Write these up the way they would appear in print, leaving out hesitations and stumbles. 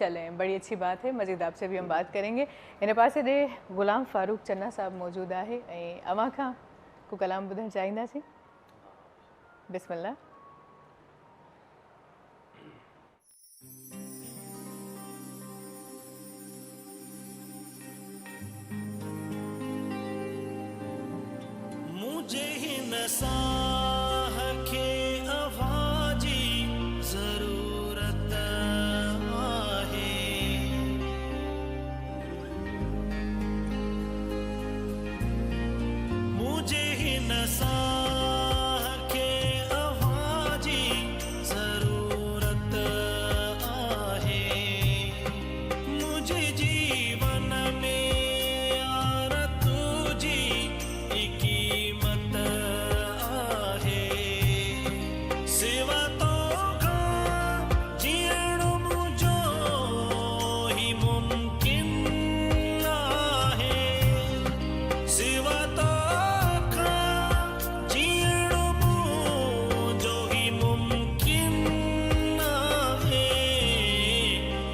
चलें, बड़ी अच्छी बात है। मज़ीद आपसे भी हम बात करेंगे। इन पास दे गुलाम फारूक चन्ना साहब मौजूद है। अवां खां को कलाम ॿुधणु चाहींदासीं। बिस्मिल्लाह। मुझे हिन साह खे अवाजी ज़रूरत आहे, मुझे हिन साह खे अवाजी ज़रूरत आहे, मुझे जीवन में यार तुझी कीमत आहे, सिवा तोखां जीअण मुंहिंजो ही मुमकिन आहे, सिवा तोखां जीअण मुंहिंजो ही मुमकिन आहे,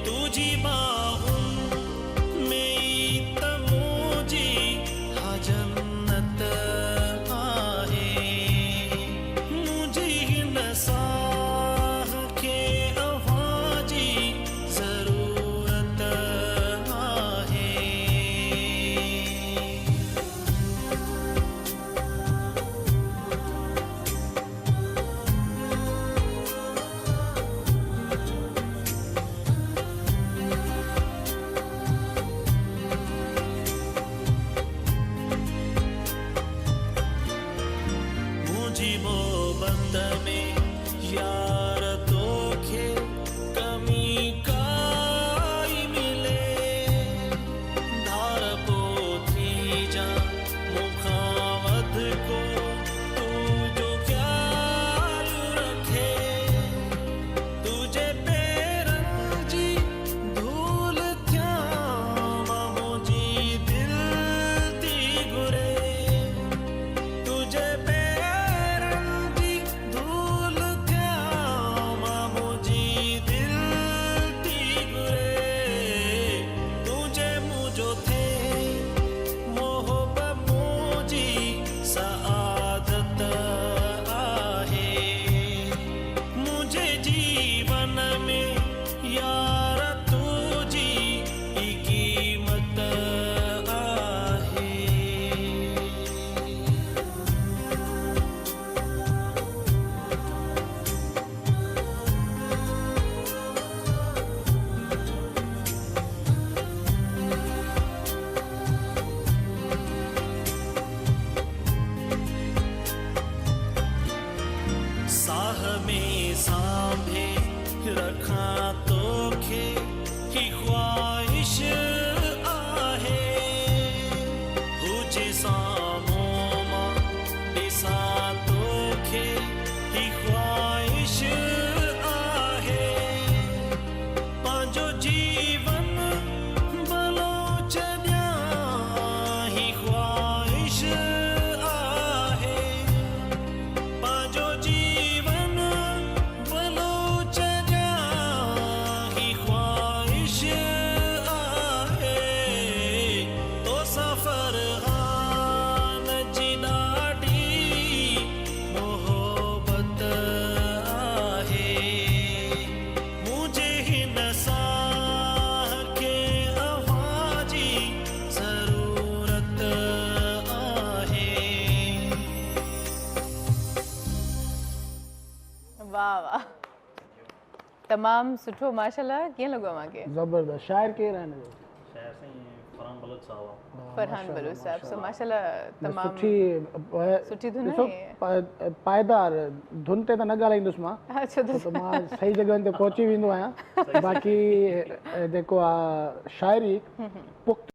तुझी बाहुनि में ई त मुंहिंजी हा जन्नत आहे, मुंहिंजी हिन साह खे अवाजी ज़रूरत आहे। मुझी मोहब्बत में यार तोखे कमी काई मिले, धार पोथी जा मुखां वध को तू जो ख्याल रखे, तुझे पेरनि जी धूल थियां मां मुंहिंजी दिल थी घुरे, तुझे पेरनि जी धूल थियां मां मुंहिंजी दिल थी घुरे, तुझे मुंहिंजो थिए मोहब्बत मुंहिंजी सआदत आहे, मुंहिंजे जीवन में यार तुझी ही कीमत आहे। साह में सांभे रखां तोखे ही ख्वाहिश आहे, हुजे साम्हूं मां ॾिसां तोखे ही ख्वाहिश आहे, पंहिंजो जीवन भलो छॾियां ही ख्वाहिश आहे, पंहिंजो जीवन भलो छॾियां ही ख्वाहिश आहे, तो सफ़र हान जी ॾाढी मोहब्बत आहे, मुंहिंजे हिन साह खे अवाजी ज़रूरत आहे। वाह वाह, तमाम सुठो माशाल्लाह। कीअं लॻो अव्हांखे? ज़बरदस्त। शायर केरु आहिनि? शायर साईं फरहान बलोच साहब। फरहान बलोच साहब। सो माशाल्लाह तमाम सुठी धुन ॾिसो, है। पायदार धुन ते त न ॻाल्हाईंदुसि मां, अच्छा त मां सही जॻहनि ते पहुची वेंदो आहियां। बाक़ी जेको आहे शाइरी पुख़्त